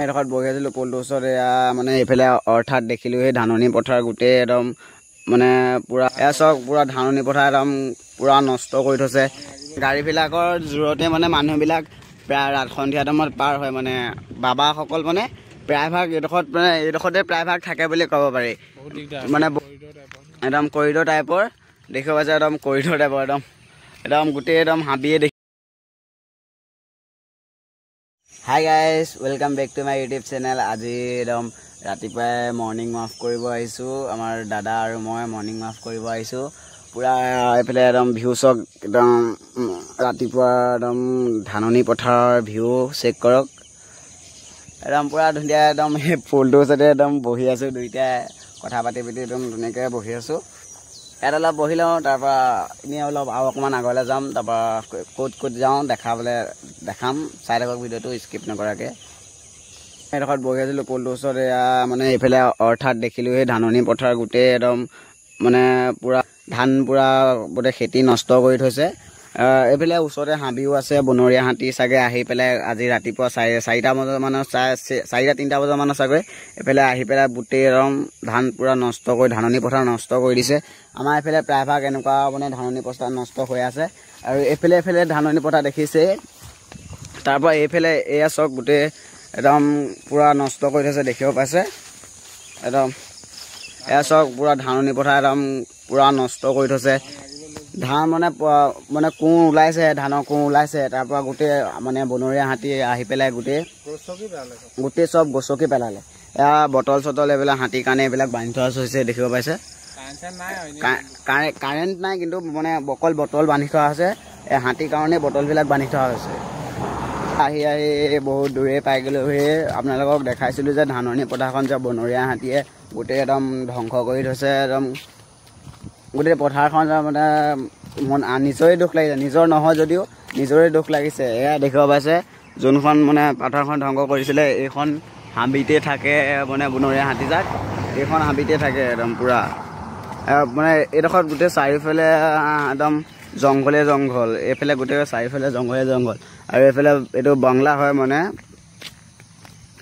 এডোখৰত বহি আছিলোঁ পুলটোৰ ওচৰত। এয়া মানে এইফালে অৰ্থাৎ দেখিলোঁ সেই ধাননি পথাৰ গোটেই একদম মানে পূৰা এয়া চব পূৰা ধাননি পথাৰ একদম পূৰা নষ্ট কৰি থৈছে। গাড়ীবিলাকৰ জোৰতে মানে মানুহবিলাক প্ৰায় সন্ধিয়া টাইমত পাৰ হয়। মানে বাবাসকল মানে প্ৰায়ভাগ এইডোখৰতে প্ৰায়ভাগ থাকে বুলি ক'ব পাৰি। মানে একদম কৰিডৰ টাইপৰ দেখিব পাইছে, একদম কৰিডৰ টাইপৰ একদম গোটেই একদম হাবিয়ে দেখি। Hi guys, welcome back to my YouTube channel. আজি একদম ৰাতিপুৱাই মৰ্ণিং ৱাক কৰিব আহিছোঁ। আমাৰ দাদা আৰু মই মৰ্ণিং ৱাক কৰিব আহিছোঁ। পূৰা এইফালে একদম ভিউ চক, একদম ৰাতিপুৱা একদম ধাননি পথাৰৰ ভিউ চেক কৰক। একদম পূৰা ধুনীয়া, একদম সেই পুলটোৰ ওচৰতে একদম বহি আছোঁ। দুইটাই কথা পাতি একদম ধুনীয়াকৈ বহি আছোঁ। ইয়াত অলপ বহি লওঁ, তাৰপৰা এনেই অলপ আৰু অকণমান আগলৈ যাম। তাৰপৰা ক'ত যাওঁ দেখাম। চাই থাকক ভিডিঅ'টো স্কিপ নকৰাকৈ। এডোখৰত বহি আছিলোঁ পুলটোৰ ওচৰত। এয়া মানে এইফালে অৰ্থাৎ দেখিলোঁ সেই ধাননি পথাৰ গোটেই একদম মানে পূৰা গোটেই খেতি নষ্ট কৰি থৈছে। এইফালে ওচৰতে হাবিও আছে, বনৰীয়া হাতী চাগে আহি পেলাই আজি ৰাতিপুৱা 4টা বজামানত 4-3টা বজামানত চাগৈ এইফালে আহি পেলাই গোটেই একদম ধান পূৰা নষ্ট কৰি ধাননি পথাৰ নষ্ট কৰি দিছে। আমাৰ এইফালে প্ৰায়ভাগ এনেকুৱা মানে ধাননি পথাৰ নষ্ট হৈ আছে। আৰু এইফালে ধাননি পথাৰ দেখিছে, তাৰপৰা এইফালে এয়া চক গোটেই একদম পূৰা নষ্ট কৰি থৈছে, দেখিব পাইছে। একদম এয়া চক পূৰা ধাননি পথাৰ একদম পূৰা নষ্ট কৰি থৈছে। ধান মানে কোঁহ ওলাইছে, ধানৰ কোঁহ ওলাইছে। তাৰপৰা গোটেই মানে বনৰীয়া হাতী আহি পেলাই গোটেই চব গছকি পেলালে। এয়া বটল চটল এইবিলাক হাতীৰ কাৰণে এইবিলাক বান্ধি থোৱা হৈছে, দেখিব পাইছে। কাৰেণ্ট নাই, কিন্তু মানে অকল বটল বান্ধি থোৱা হৈছে। এই হাতীৰ কাৰণে বটলবিলাক বান্ধি থোৱা হৈছে। আহি বহুত দূৰে পাই গ'লোঁ। সেই আপোনালোকক দেখাইছিলোঁ যে ধাননি পথাৰখন যে বনৰীয়া হাতীয়ে গোটেই একদম ধ্বংস কৰি থৈছে। একদম গোটেই পথাৰখন মানে নিজৰে দুখ লাগিছে, নিজৰ নহয় যদিও নিজৰে দুখ লাগিছে। এয়া দেখিব পাইছে, যোনখন মানে পথাৰখন ধ্বংস কৰিছিলে এইখন হাবিতে থাকে। মানে বনৰীয়া হাতীজাক এইখন হাবিতে থাকে একদম পূৰা। মানে এইডোখৰত গোটেই চাৰিওফালে একদম জংঘল। এইফালে গোটেই চাৰিওফালে জংঘল। আৰু এইফালে এইটো বাংলা হয়। মানে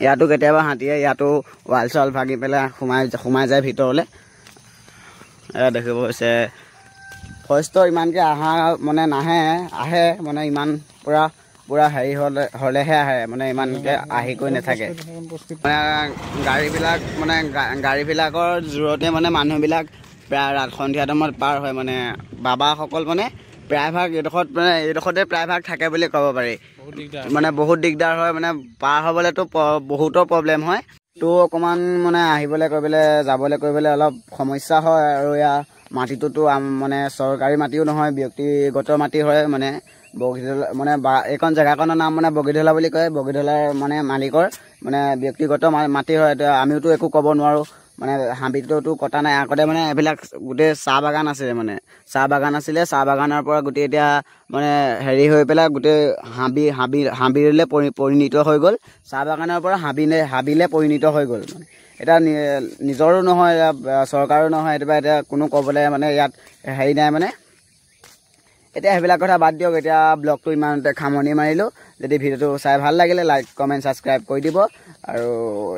ইয়াতো কেতিয়াবা হাতীয়ে ইয়াতো ৱাল চোৱাল ভাগি পেলাই সোমাই যায় ভিতৰলৈ। এয়া দেখিব হৈছে ফৰেষ্টৰ ইমানকৈ মানে আহে মানে ইমান পূৰা হেৰি হ'লেহে আহে, মানে ইমানকৈ আহি কৰি নাথাকে। মানে গাড়ীবিলাকৰ জোৰতে মানে মানুহবিলাক প্ৰায় সন্ধিয়া টাইমত পাৰ হয়। মানে বাবাসকল মানে প্ৰায়ভাগ এইডোখৰতে প্ৰায়ভাগ থাকে বুলি ক'ব পাৰি। মানে বহুত দিগদাৰ হয়, মানে পাৰ হ'বলৈতো বহুতৰ প্ৰব্লেম হয়। তো অকণমান মানে যাবলৈ কৰিবলৈ অলপ সমস্যা হয়। আৰু এয়া মাটিটোতো মানে চৰকাৰী মাটিও নহয়, ব্যক্তিগত মাটি হয়। মানে বগীধলা মানে এইখন জেগাখনৰ নাম মানে বগীধলা বুলি কয়। বগীধলাৰ মানে মালিকৰ মানে ব্যক্তিগত মাটি হয়। আমিওতো একো ক'ব নোৱাৰোঁ। মানে হাবিটোতো কটা নাই। আগতে মানে এইবিলাক গোটেই চাহ বাগান চাহ বাগানৰ পৰা গোটেই এতিয়া মানে হেৰি হৈ পেলাই গোটেই হাবিলৈ পৰিণিত হৈ গ'ল। চাহ বাগানৰ পৰা হাবিলৈ পৰিণিত হৈ গ'ল। মানে এতিয়া নিজৰো নহয়, চৰকাৰো নহয়। এতিয়া কোনো ক'বলৈ মানে ইয়াত হেৰি নাই। মানে এতিয়া সেইবিলাক কথা বাদ দিয়ক। এতিয়া ব্লগটো ইমানতে সামৰণি মাৰিলোঁ। যদি ভিডিঅ'টো চাই ভাল লাগিলে লাইক কমেণ্ট ছাবস্ক্ৰাইব কৰি দিব। আৰু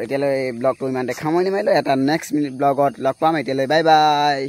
এতিয়ালৈ ব্লগটো ইমানতে সামৰণি মাৰিলোঁ। এটা নেক্সট ব্লগত লগ পাম। এতিয়ালৈ বাই বাই।